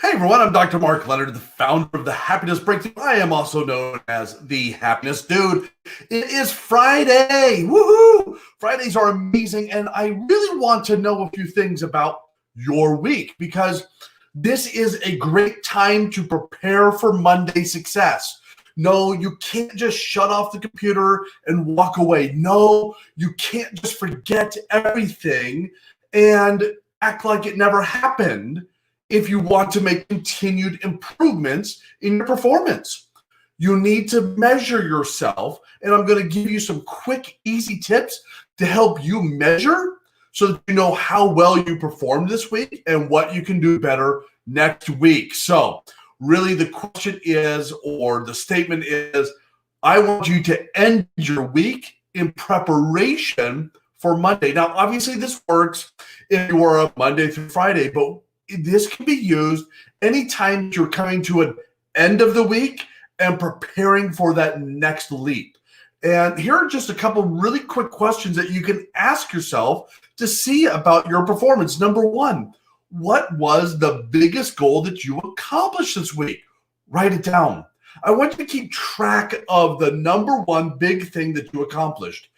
Hey everyone, I'm Dr. Mark Leonard, the founder of the Happiness Breakthrough. I am also known as the Happiness Dude. It is Friday. Woohoo! Fridays are amazing, and I really want to know a few things about your week because this is a great time to prepare for Monday success. No, you can't just shut off the computer and walk away. No, you can't just forget everything and act like it never happened if you want to make continued improvements in your performance. You need to measure yourself, and I'm going to give you some quick, easy tips to help you measure so that you know how well you performed this week and what you can do better next week. So really the question is, or the statement is, I want you to end your week in preparation for Monday. Now, obviously this works if you are a Monday through Friday, but this can be used anytime you're coming to an end of the week and preparing for that next leap. And here are just a couple really quick questions that you can ask yourself to see about your performance. Number one, what was the biggest goal that you accomplished this week? Write it down. I want you to keep track of the number one big thing that you accomplished.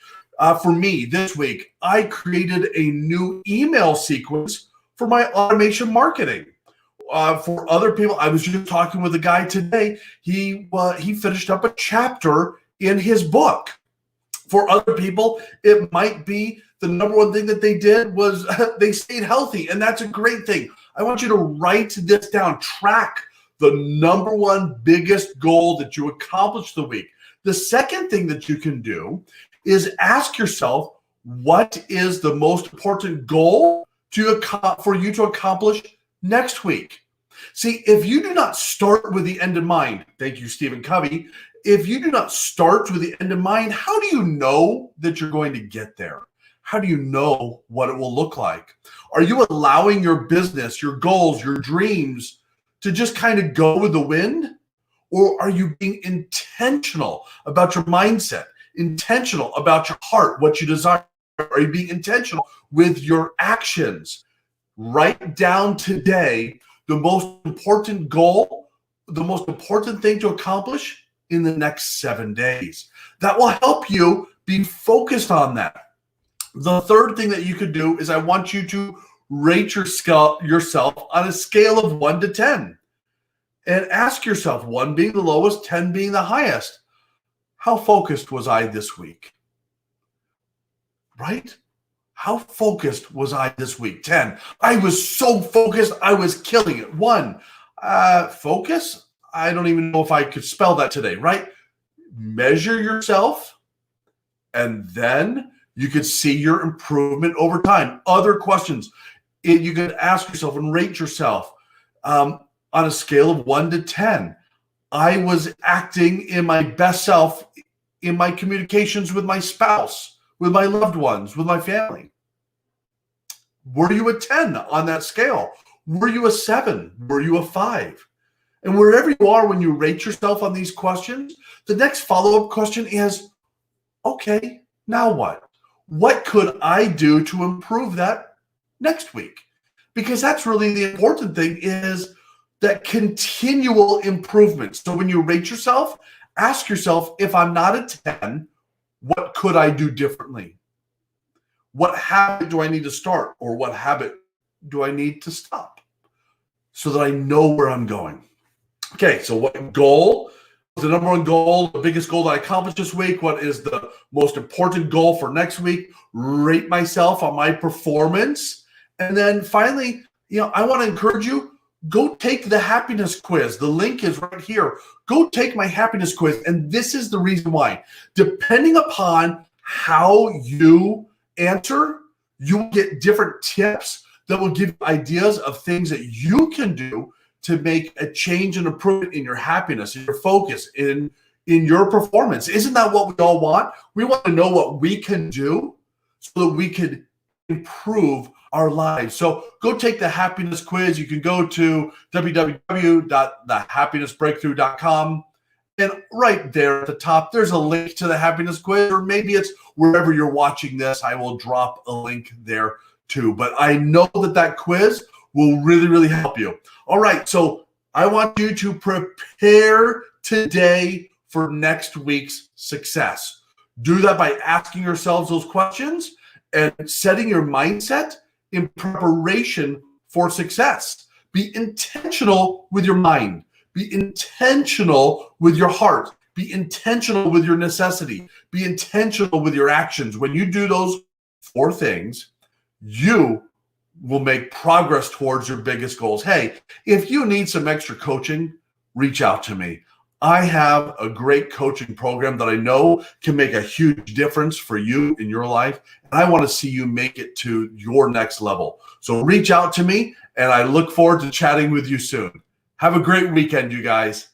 For me, this week, I created a new email sequence for my automation marketing. For other people, I was just talking with a guy today. He finished up a chapter in his book. For other people, it might be the number one thing that they did was they stayed healthy, and that's a great thing. I want you to write this down. Track the number one biggest goal that you accomplished the week. The second thing that you can do is ask yourself, what is the most important goal for you to accomplish next week? See, if you do not start with the end in mind, thank you, Stephen Covey, if you do not start with the end in mind, how do you know that you're going to get there? How do you know what it will look like? Are you allowing your business, your goals, your dreams to just kind of go with the wind? Or are you being intentional about your mindset, intentional about your heart, what you desire? Are you being intentional with your actions? Write down today the most important goal, the most important thing to accomplish in the next 7 days. That will help you be focused on that. The third thing that you could do is I want you to rate yourself on a scale of 1 to 10. And ask yourself, 1 being the lowest, 10 being the highest. How focused was I this week? Right? How focused was I this week? 10. I was so focused, I was killing it. 1. Focus? I don't even know if I could spell that today, right? Measure yourself, and then you could see your improvement over time. Other questions you could ask yourself and rate yourself on a scale of 1 to 10. I was acting in my best self in my communications with my spouse, with my loved ones, with my family. Were you a 10 on that scale? Were you a 7? Were you a 5? And wherever you are when you rate yourself on these questions, the next follow-up question is, okay, now what? What could I do to improve that next week? Because that's really the important thing, is that continual improvement. So when you rate yourself, ask yourself, if I'm not a 10, what could I do differently? What habit do I need to start, or what habit do I need to stop so that I know where I'm going? Okay, so what goal was the number one goal, the biggest goal that I accomplished this week? What is the most important goal for next week? Rate myself on my performance. And then finally, I want to encourage you, go take the happiness quiz. The link is right here. Go take my happiness quiz. And this is the reason why. Depending upon how you answer, you will get different tips that will give you ideas of things that you can do to make a change and improvement in your happiness, in your focus, in your performance. Isn't that what we all want? We want to know what we can do so that we can improve our lives. So go take the happiness quiz. You can go to www.thehappinessbreakthrough.com. And right there at the top, there's a link to the happiness quiz, or maybe it's wherever you're watching this. I will drop a link there too. But I know that quiz will really, really help you. All right, so I want you to prepare today for next week's success. Do that by asking yourselves those questions and setting your mindset in preparation for success. Be intentional with your mind. Be intentional with your heart. Be intentional with your necessity. Be intentional with your actions. When you do those 4 things, you will make progress towards your biggest goals. Hey, if you need some extra coaching, reach out to me. I have a great coaching program that I know can make a huge difference for you in your life. And I want to see you make it to your next level. So reach out to me, and I look forward to chatting with you soon. Have a great weekend, you guys.